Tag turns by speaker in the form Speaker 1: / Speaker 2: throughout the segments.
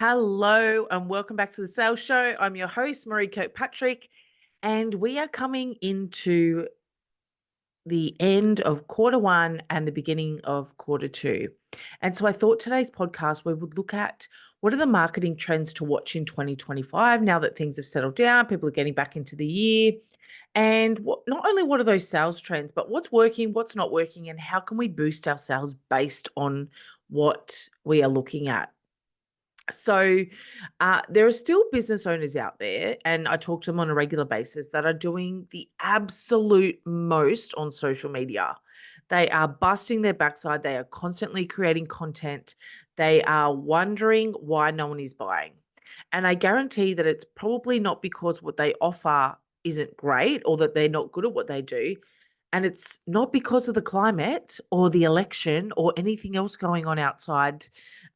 Speaker 1: Hello and welcome back to the Sales Show. I'm your host, Maree Kirkpatrick, and we are coming into the end of quarter one and the beginning of quarter two. And so I thought today's podcast, we would look at what are the marketing trends to watch in 2025 now that things have settled down, people are getting back into the year. And not only what are those sales trends, but what's working, what's not working, and how can we boost our sales based on what we are looking at. So, there are still business owners out there, and I talk to them on a regular basis that are doing the absolute most on social media. They are busting their backside. They are constantly creating content. They are wondering why no one is buying. And I guarantee that it's probably not because what they offer isn't great or that they're not good at what they do. And it's not because of the climate or the election or anything else going on outside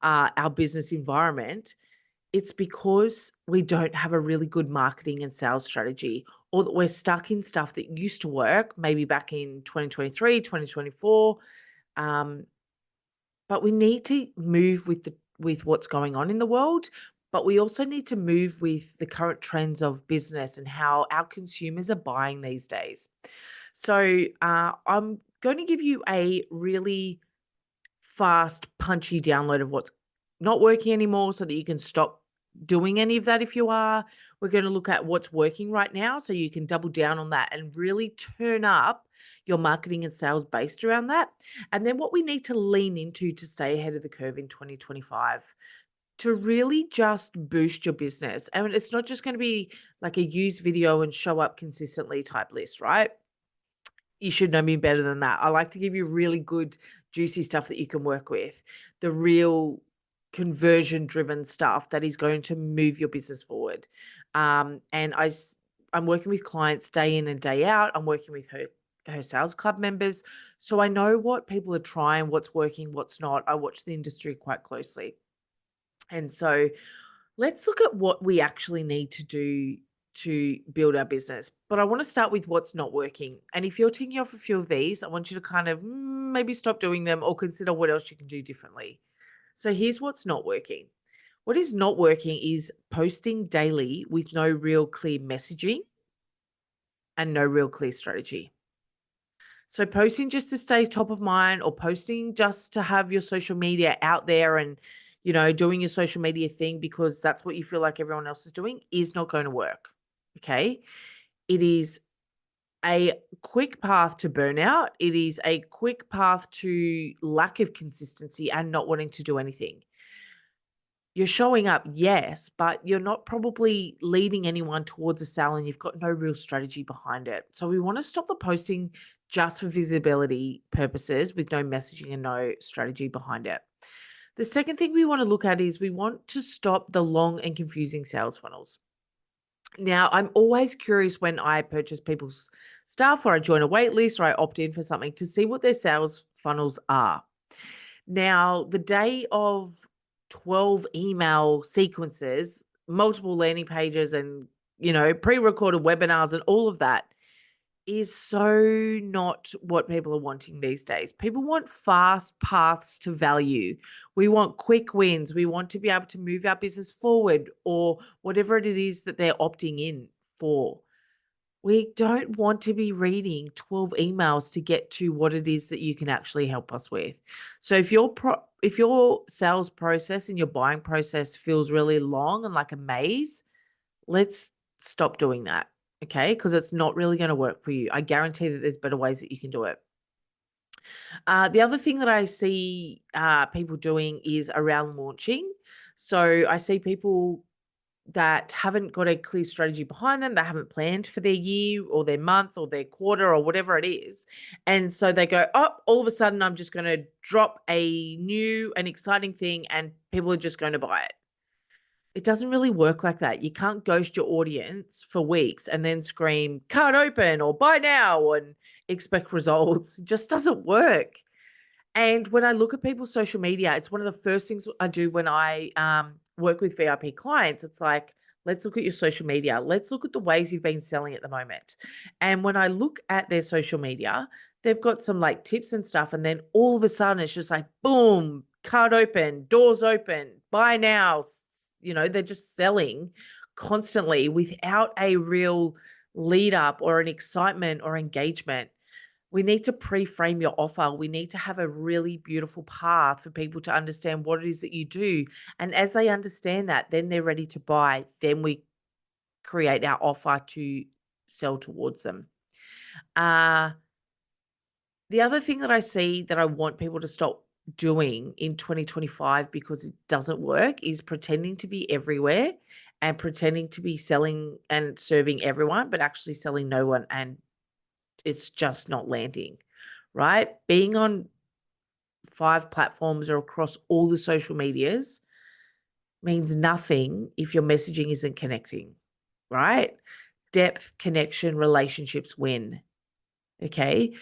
Speaker 1: our business environment. It's because we don't have a really good marketing and sales strategy, or that we're stuck in stuff that used to work, maybe back in 2023, 2024. Um, but we need to move with what's going on in the world. But we also need to move with the current trends of business and how our consumers are buying these days. So I'm going to give you a really fast, punchy download of what's not working anymore so that you can stop doing any of that if you are. We're going to look at what's working right now so you can double down on that and really turn up your marketing and sales based around that. And then what we need to lean into to stay ahead of the curve in 2025 to really just boost your business. And it's not just going to be like a use video and show up consistently type list, right? You should know me better than that. I like to give you really good, juicy stuff that you can work with. The real conversion driven stuff that is going to move your business forward. I'm working with clients day in and day out. I'm working with her sales club members. So I know what people are trying, what's working, what's not. I watch the industry quite closely. And so let's look at what we actually need to do to build our business. But I want to start with what's not working. And if you're ticking off a few of these, I want you to kind of maybe stop doing them or consider what else you can do differently. So here's what's not working. What is not working is posting daily with no real clear messaging and no real clear strategy. So posting just to stay top of mind or posting just to have your social media out there and doing your social media thing because that's what you feel like everyone else is doing is not going to work. Okay? It is a quick path to burnout. It is a quick path to lack of consistency and not wanting to do anything. You're showing up, yes, but you're not probably leading anyone towards a sale and you've got no real strategy behind it. So we want to stop the posting just for visibility purposes with no messaging and no strategy behind it. The second thing we want to look at is we want to stop the long and confusing sales funnels. Now, I'm always curious when I purchase people's stuff or I join a wait list or I opt in for something to see what their sales funnels are. Now, the day of 12 email sequences, multiple landing pages, and pre recorded webinars and all of that is so not what people are wanting these days. People want fast paths to value. We want quick wins. We want to be able to move our business forward or whatever it is that they're opting in for. We don't want to be reading 12 emails to get to what it is that you can actually help us with. So if your sales process and your buying process feels really long and like a maze, let's stop doing that. Okay, because it's not really going to work for you. I guarantee that there's better ways that you can do it. The other thing that I see people doing is around launching. So I see people that haven't got a clear strategy behind them, they haven't planned for their year or their month or their quarter or whatever it is. And so they go, oh, all of a sudden I'm just going to drop a new and exciting thing and people are just going to buy it. It doesn't really work like that. You can't ghost your audience for weeks and then scream, can't open or buy now and expect results. It just doesn't work. And when I look at people's social media, it's one of the first things I do when I work with VIP clients. It's like, let's look at your social media. Let's look at the ways you've been selling at the moment. And when I look at their social media, they've got some like tips and stuff. And then all of a sudden it's just like, boom, card open, doors open, buy now, they're just selling constantly without a real lead up or an excitement or engagement. We need to pre-frame your offer. We need to have a really beautiful path for people to understand what it is that you do. And as they understand that, then they're ready to buy. Then we create our offer to sell towards them. The other thing that I see that I want people to stop doing in 2025 because it doesn't work is pretending to be everywhere and pretending to be selling and serving everyone, but actually selling no one. And it's just not landing, right? Being on 5 platforms or across all the social medias means nothing if your messaging isn't connecting, right? Depth, connection, relationships win. Okay.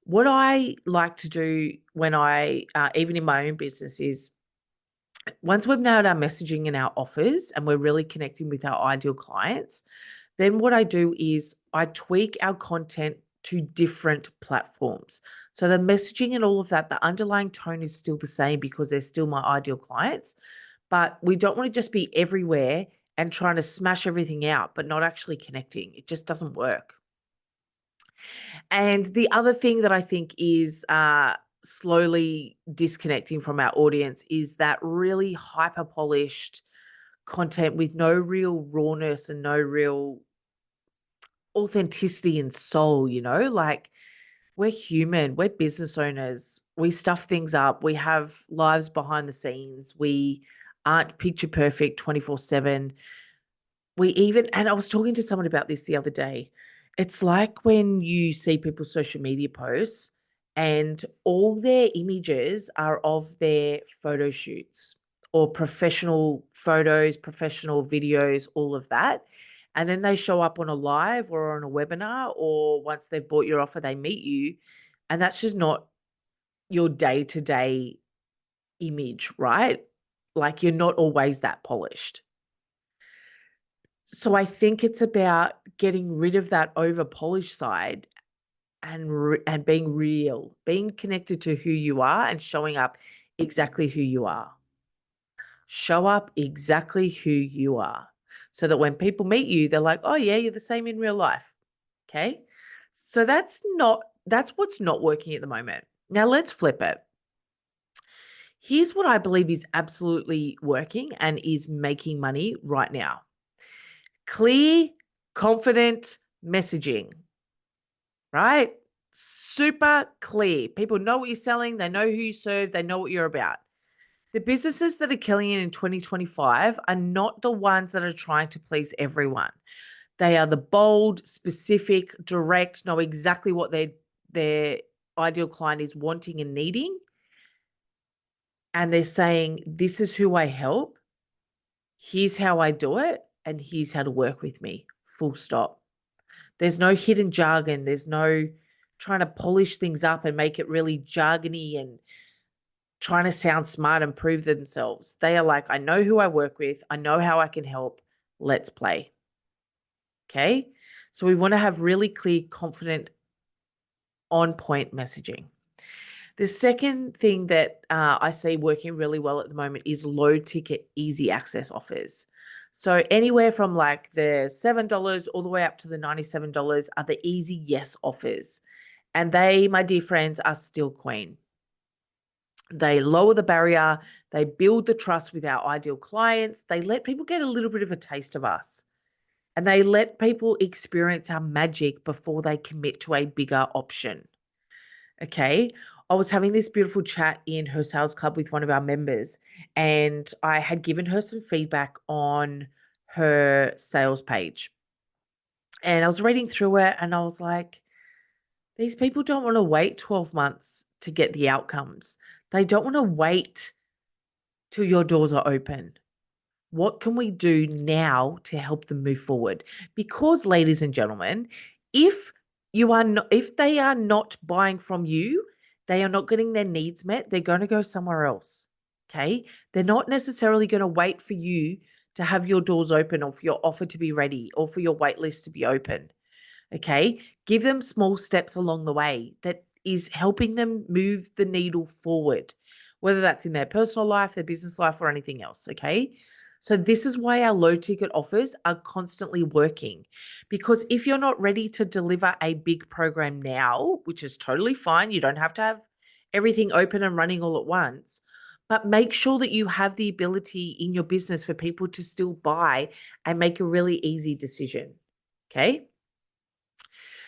Speaker 1: What I like to do when I, even in my own business, is once we've nailed our messaging and our offers and we're really connecting with our ideal clients, then what I do is I tweak our content to different platforms. So the messaging and all of that, the underlying tone is still the same because they're still my ideal clients. But we don't want to just be everywhere and trying to smash everything out, but not actually connecting. It just doesn't work. And the other thing that I think is slowly disconnecting from our audience is that really hyper polished content with no real rawness and no real authenticity and soul, like we're human, we're business owners, we stuff things up, we have lives behind the scenes, we aren't picture perfect 24/7. And I was talking to someone about this the other day. It's like when you see people's social media posts and all their images are of their photo shoots or professional photos, professional videos, all of that. And then they show up on a live or on a webinar, or once they've bought your offer, they meet you. And that's just not your day to day image, right? Like you're not always that polished. So I think it's about getting rid of that over polished side and being real, being connected to who you are and showing up exactly who you are. Show up exactly who you are so that when people meet you, they're like, "Oh yeah, you're the same in real life." Okay? So that's what's not working at the moment. Now let's flip it. Here's what I believe is absolutely working and is making money right now. Clear, confident messaging, right? Super clear. People know what you're selling. They know who you serve. They know what you're about. The businesses that are killing it in 2025 are not the ones that are trying to please everyone. They are the bold, specific, direct, know exactly what their ideal client is wanting and needing. And they're saying, this is who I help. Here's how I do it. And here's how to work with me. Full stop. There's no hidden jargon. There's no trying to polish things up and make it really jargony and trying to sound smart and prove themselves. They are like, I know who I work with. I know how I can help. Let's play. Okay. So we want to have really clear, confident, on point messaging. The second thing that I see working really well at the moment is low ticket, easy access offers. So anywhere from like the $7 all the way up to the $97 are the easy yes offers. And they, my dear friends, are still queen. They lower the barrier. They build the trust with our ideal clients. They let people get a little bit of a taste of us. And they let people experience our magic before they commit to a bigger option. Okay. I was having this beautiful chat in her sales club with one of our members, and I had given her some feedback on her sales page. And I was reading through it and I was like, these people don't want to wait 12 months to get the outcomes. They don't want to wait till your doors are open. What can we do now to help them move forward? Because, ladies and gentlemen, if they are not buying from you, they are not getting their needs met, they're going to go somewhere else. Okay? They're not necessarily going to wait for you to have your doors open or for your offer to be ready or for your wait list to be open. Okay? Give them small steps along the way that is helping them move the needle forward, whether that's in their personal life, their business life, or anything else. Okay? So this is why our low ticket offers are constantly working, because if you're not ready to deliver a big program now, which is totally fine, you don't have to have everything open and running all at once, but make sure that you have the ability in your business for people to still buy and make a really easy decision. Okay.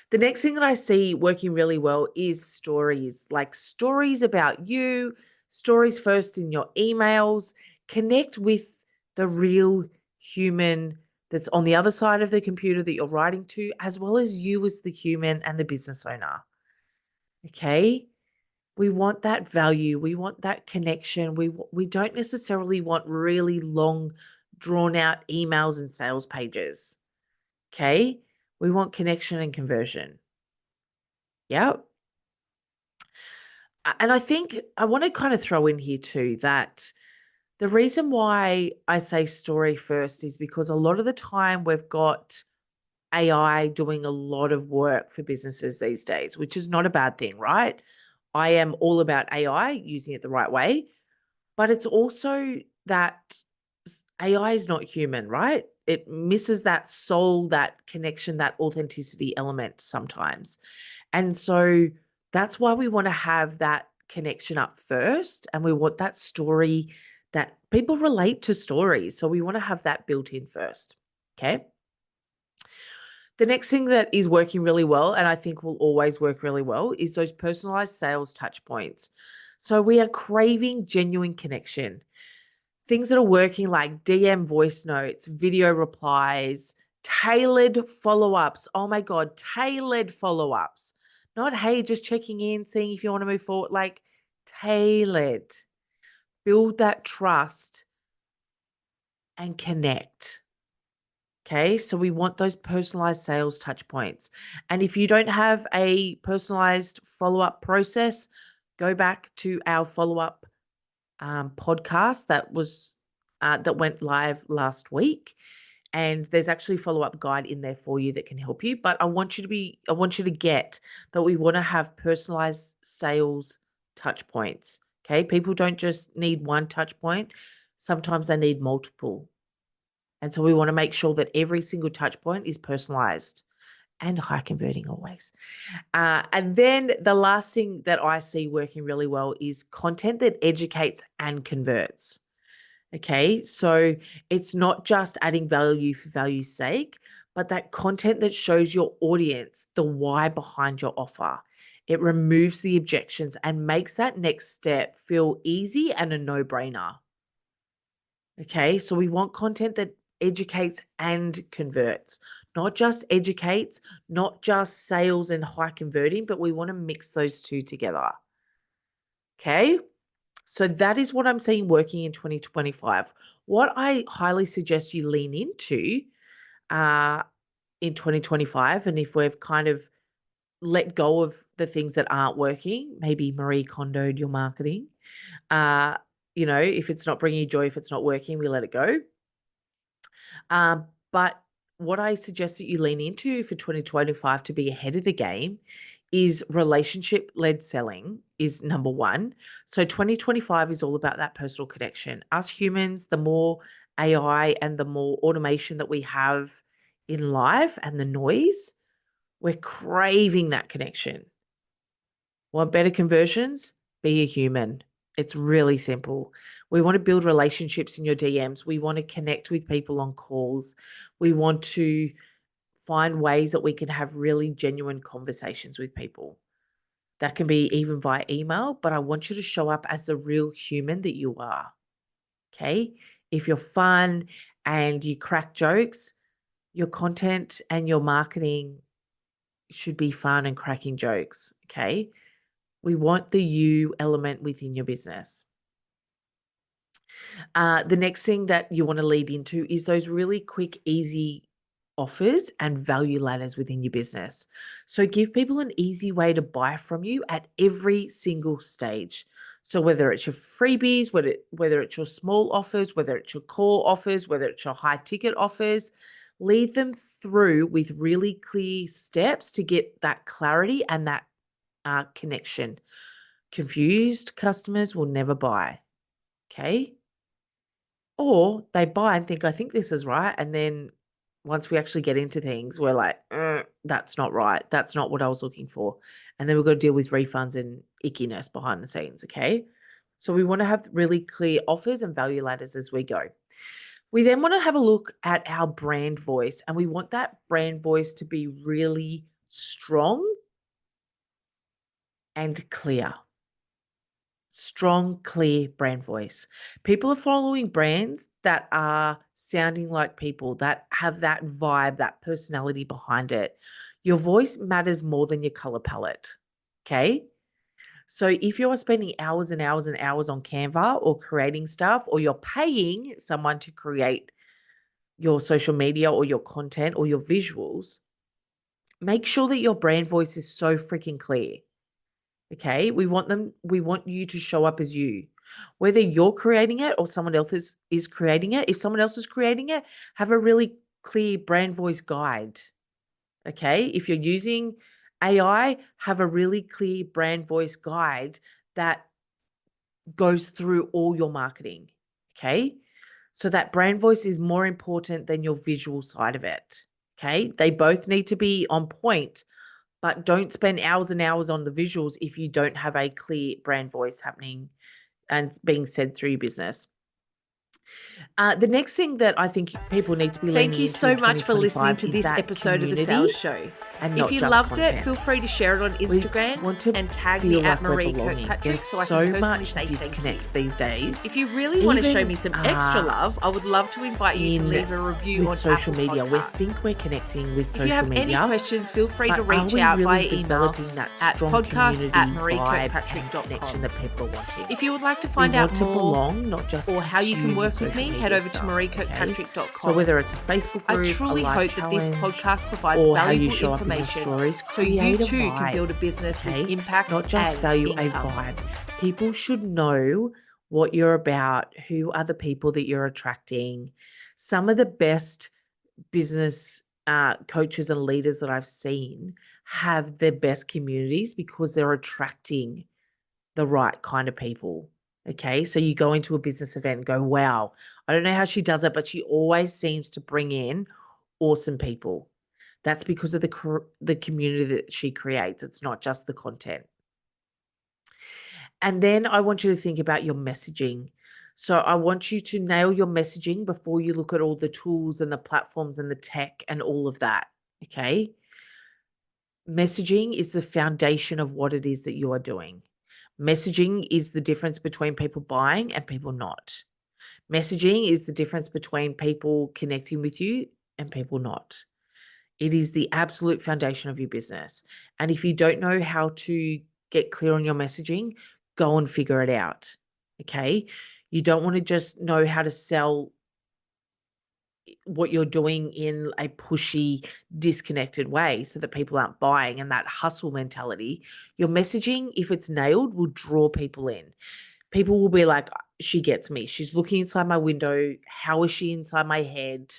Speaker 1: The next thing that I see working really well is stories, like stories about you, stories first in your emails. Connect with the real human that's on the other side of the computer that you're writing to, as well as you as the human and the business owner. Okay. We want that value. We want that connection. We don't necessarily want really long, drawn out emails and sales pages. Okay. We want connection and conversion. Yeah. And I think I want to kind of throw in here too that the reason why I say story first is because a lot of the time we've got AI doing a lot of work for businesses these days, which is not a bad thing, right? I am all about AI, using it the right way, but it's also that AI is not human, right? It misses that soul, that connection, that authenticity element sometimes. And so that's why we want to have that connection up first. And we want that story that people relate to stories. So we want to have that built in first. Okay. The next thing that is working really well, and I think will always work really well, is those personalized sales touch points. So we are craving genuine connection. Things that are working like DM voice notes, video replies, tailored follow-ups. Oh my God, tailored follow-ups. Not, hey, just checking in, seeing if you want to move forward. Like tailored. Build that trust and connect. Okay, so we want those personalized sales touch points. And if you don't have a personalized follow-up process, go back to our follow-up podcast that went live last week, and there's actually a follow-up guide in there for you that can help you. But I want you to get that we want to have personalized sales touch points. Okay, people don't just need one touch point, sometimes they need multiple. And so we want to make sure that every single touch point is personalized and high converting always. And then the last thing that I see working really well is content that educates and converts. Okay, so it's not just adding value for value's sake, but that content that shows your audience the why behind your offer. It removes the objections and makes that next step feel easy and a no brainer. Okay, so we want content that educates and converts, not just educates, not just sales and high converting, but we want to mix those two together. Okay, so that is what I'm seeing working in 2025. What I highly suggest you lean into in 2025, and if we've kind of let go of the things that aren't working, maybe Marie Kondoed your marketing. Uh, if it's not bringing you joy, if it's not working, we let it go. But what I suggest that you lean into for 2025 to be ahead of the game is relationship-led selling is number one. So 2025 is all about that personal connection. Us humans, the more AI and the more automation that we have in life and the noise, we're craving that connection. Want better conversions? Be a human. It's really simple. We want to build relationships in your DMs. We want to connect with people on calls. We want to find ways that we can have really genuine conversations with people. That can be even via email, but I want you to show up as the real human that you are. Okay? If you're fun and you crack jokes, your content and your marketing should be fun and cracking jokes. Okay? We want the you element within your business. The next thing that you want to lead into is those really quick, easy offers and value ladders within your business. So give people an easy way to buy from you at every single stage. So whether it's your freebies, whether it's your small offers, whether it's your core offers, whether it's your high ticket offers, lead them through with really clear steps to get that clarity and that connection. Confused customers will never buy. Okay. Or they buy and think, I think this is right. And then once we actually get into things, we're like, that's not right. That's not what I was looking for. And then we've got to deal with refunds and ickiness behind the scenes. Okay. So we want to have really clear offers and value ladders as we go. We then want to have a look at our brand voice, and we want that brand voice to be really strong and clear. Strong, clear brand voice. People are following brands that are sounding like people, that have that vibe, that personality behind it. Your voice matters more than your color palette. Okay. So if you are spending hours and hours and hours on Canva or creating stuff, or you're paying someone to create your social media or your content or your visuals, make sure that your brand voice is so freaking clear. Okay. We want you to show up as you. Whether you're creating it or someone else is creating it. If someone else is creating it, have a really clear brand voice guide. Okay. If you're using AI, have a really clear brand voice guide that goes through all your marketing. Okay. So that brand voice is more important than your visual side of it. Okay. They both need to be on point, but don't spend hours and hours on the visuals if you don't have a clear brand voice happening and being said through your business. The next thing that I think people need to be
Speaker 2: Thank
Speaker 1: leaning
Speaker 2: you
Speaker 1: into
Speaker 2: so
Speaker 1: in
Speaker 2: much for listening
Speaker 1: 2025
Speaker 2: to
Speaker 1: is
Speaker 2: this
Speaker 1: that
Speaker 2: episode of The
Speaker 1: community
Speaker 2: Sales Show.
Speaker 1: and
Speaker 2: If
Speaker 1: not
Speaker 2: you
Speaker 1: just
Speaker 2: loved
Speaker 1: content.
Speaker 2: it, feel free to share it on Instagram
Speaker 1: Want to
Speaker 2: and tag
Speaker 1: feel
Speaker 2: me at
Speaker 1: like we're
Speaker 2: Maree
Speaker 1: belonging.
Speaker 2: Kirkpatrick
Speaker 1: There's
Speaker 2: so I
Speaker 1: so
Speaker 2: can personally
Speaker 1: much
Speaker 2: say thank you.
Speaker 1: disconnects these days.
Speaker 2: If you really want to show
Speaker 1: Even,
Speaker 2: me some extra love, I would love to invite you to
Speaker 1: in
Speaker 2: leave a review
Speaker 1: with
Speaker 2: on
Speaker 1: social
Speaker 2: Apple
Speaker 1: media. We
Speaker 2: Podcasts.
Speaker 1: think we're connecting with
Speaker 2: If
Speaker 1: social
Speaker 2: you have
Speaker 1: media.
Speaker 2: any questions, feel free to
Speaker 1: But are
Speaker 2: reach
Speaker 1: we
Speaker 2: out
Speaker 1: really
Speaker 2: via email
Speaker 1: developing that
Speaker 2: at
Speaker 1: strong community vibe and
Speaker 2: podcast@mareekirkpatrick.com.
Speaker 1: connection that people are wanting?
Speaker 2: If you would like to
Speaker 1: We
Speaker 2: find
Speaker 1: want
Speaker 2: out
Speaker 1: to
Speaker 2: more
Speaker 1: belong, not just
Speaker 2: or how you can
Speaker 1: consume
Speaker 2: work with
Speaker 1: social
Speaker 2: me,
Speaker 1: media
Speaker 2: head over to
Speaker 1: stuff,
Speaker 2: mareekirkpatrick.com.
Speaker 1: So whether it's a Facebook
Speaker 2: I
Speaker 1: group,
Speaker 2: truly
Speaker 1: a live
Speaker 2: hope that this
Speaker 1: challenge,
Speaker 2: podcast provides
Speaker 1: or how you
Speaker 2: valuable
Speaker 1: show up in your
Speaker 2: information
Speaker 1: stories,
Speaker 2: so you
Speaker 1: create a
Speaker 2: too can
Speaker 1: vibe,
Speaker 2: build a business
Speaker 1: okay?
Speaker 2: with impact
Speaker 1: Not just
Speaker 2: and
Speaker 1: value a
Speaker 2: income.
Speaker 1: vibe. People should know what you're about, who are the people that you're attracting. Some of the best business coaches and leaders that I've seen have the best communities because they're attracting the right kind of people. Okay. So you go into a business event and go, wow, I don't know how she does it, but she always seems to bring in awesome people. That's because of the community that she creates. It's not just the content. And then I want you to think about your messaging. So I want you to nail your messaging before you look at all the tools and the platforms and the tech and all of that. Okay. Messaging is the foundation of what it is that you are doing. Messaging is the difference between people buying and people not. Messaging is the difference between people connecting with you and people not. It is the absolute foundation of your business. And if you don't know how to get clear on your messaging, go and figure it out. Okay. You don't want to just know how to sell what you're doing in a pushy, disconnected way so that people aren't buying, and that hustle mentality. Your messaging, if it's nailed, will draw people in. People will be like, she gets me. She's looking inside my window. How is she inside my head?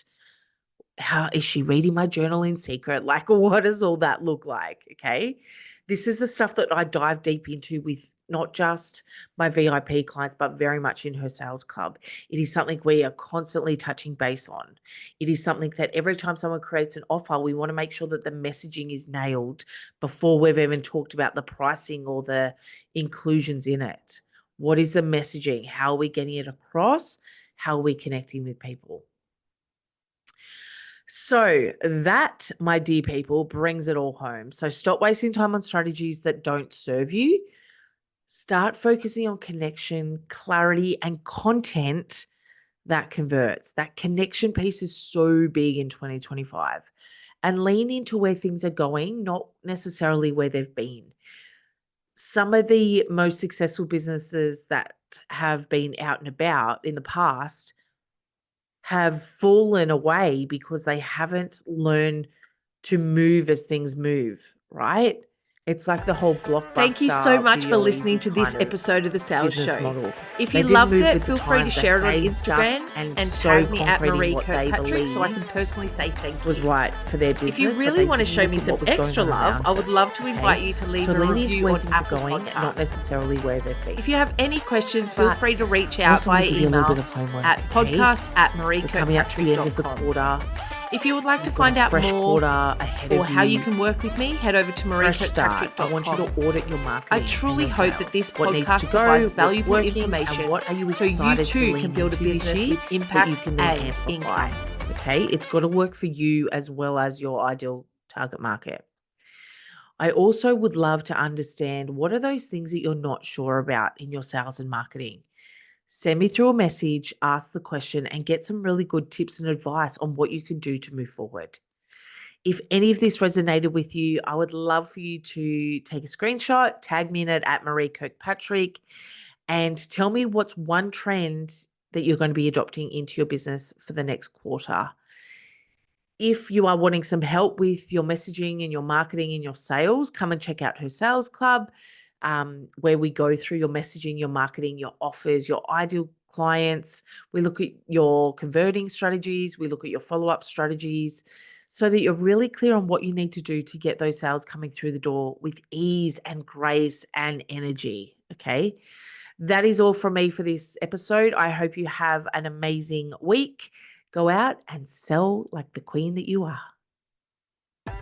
Speaker 1: How is she reading my journal in secret? Like, what does all that look like? Okay. This is the stuff that I dive deep into with not just my VIP clients, but very much in her sales club. It is something we are constantly touching base on. It is something that every time someone creates an offer, we want to make sure that the messaging is nailed before we've even talked about the pricing or the inclusions in it. What is the messaging? How are we getting it across? How are we connecting with people? So that, my dear people, brings it all home. So stop wasting time on strategies that don't serve you. Start focusing on connection, clarity, and content that converts. That connection piece is so big in 2025. And lean into where things are going, not necessarily where they've been. Some of the most successful businesses that have been out and about in the past have fallen away because they haven't learned to move as things move, right? It's like the whole blockbuster.
Speaker 2: Thank you so much for
Speaker 1: Be All
Speaker 2: listening
Speaker 1: Easy
Speaker 2: to this
Speaker 1: kind of
Speaker 2: episode of The Sales
Speaker 1: business
Speaker 2: Show.
Speaker 1: model.
Speaker 2: If
Speaker 1: They
Speaker 2: you
Speaker 1: didn't
Speaker 2: loved
Speaker 1: move
Speaker 2: it,
Speaker 1: with the
Speaker 2: feel free to
Speaker 1: times. They
Speaker 2: share it on
Speaker 1: stayed stuck
Speaker 2: Instagram and
Speaker 1: so
Speaker 2: tag me at
Speaker 1: concrete in
Speaker 2: Maree
Speaker 1: what they
Speaker 2: Kirkpatrick so I can
Speaker 1: believed
Speaker 2: personally say thank
Speaker 1: was
Speaker 2: you.
Speaker 1: right for their business.
Speaker 2: If you
Speaker 1: but
Speaker 2: really
Speaker 1: they
Speaker 2: want to
Speaker 1: didn't
Speaker 2: show
Speaker 1: look
Speaker 2: me
Speaker 1: at
Speaker 2: some
Speaker 1: what was going
Speaker 2: extra
Speaker 1: on
Speaker 2: love,
Speaker 1: around
Speaker 2: I would
Speaker 1: them,
Speaker 2: love to invite
Speaker 1: okay?
Speaker 2: you to leave
Speaker 1: So
Speaker 2: a
Speaker 1: lean into
Speaker 2: review
Speaker 1: where
Speaker 2: on
Speaker 1: things are
Speaker 2: Apple
Speaker 1: going, not
Speaker 2: Podcasts.
Speaker 1: necessarily where they've been.
Speaker 2: If you have any questions, feel
Speaker 1: But
Speaker 2: free to reach
Speaker 1: I
Speaker 2: out
Speaker 1: also want
Speaker 2: via
Speaker 1: to give you a little
Speaker 2: email
Speaker 1: bit of homework,
Speaker 2: at
Speaker 1: okay? We're coming up to the end of the
Speaker 2: podcast@mareekirkpatrick.com.
Speaker 1: quarter.
Speaker 2: If you would like to
Speaker 1: We've got
Speaker 2: find
Speaker 1: a
Speaker 2: out
Speaker 1: fresh
Speaker 2: more
Speaker 1: quarter ahead
Speaker 2: or
Speaker 1: of
Speaker 2: how you
Speaker 1: you.
Speaker 2: can work with me, head over to
Speaker 1: Fresh start. I want you
Speaker 2: mareekirkpatrick.com.
Speaker 1: to audit your marketing.
Speaker 2: I
Speaker 1: and
Speaker 2: truly
Speaker 1: your
Speaker 2: hope that
Speaker 1: sales.
Speaker 2: this
Speaker 1: What needs
Speaker 2: podcast
Speaker 1: to go,
Speaker 2: provides
Speaker 1: what's
Speaker 2: valuable
Speaker 1: working,
Speaker 2: information
Speaker 1: and what are you
Speaker 2: so you
Speaker 1: excited to
Speaker 2: too
Speaker 1: lean
Speaker 2: can build a
Speaker 1: into this
Speaker 2: business
Speaker 1: year
Speaker 2: with
Speaker 1: that
Speaker 2: impact
Speaker 1: you can then
Speaker 2: and
Speaker 1: amplify.
Speaker 2: income.
Speaker 1: Okay, it's got to work for you as well as your ideal target market. I also would love to understand what are those things that you're not sure about in your sales and marketing. Send me through a message, ask the question, and get some really good tips and advice on what you can do to move forward. If any of this resonated with you, I would love for you to take a screenshot, tag me in it at Maree Kirkpatrick, and tell me what's one trend that you're going to be adopting into your business for the next quarter. If you are wanting some help with your messaging and your marketing and your sales, come and check out her sales club, where we go through your messaging, your marketing, your offers, your ideal clients. We look at your converting strategies, we look at your follow-up strategies so that you're really clear on what you need to do to get those sales coming through the door with ease and grace and energy. Okay. That is all from me for this episode. I hope you have an amazing week. Go out and sell like the queen that you are.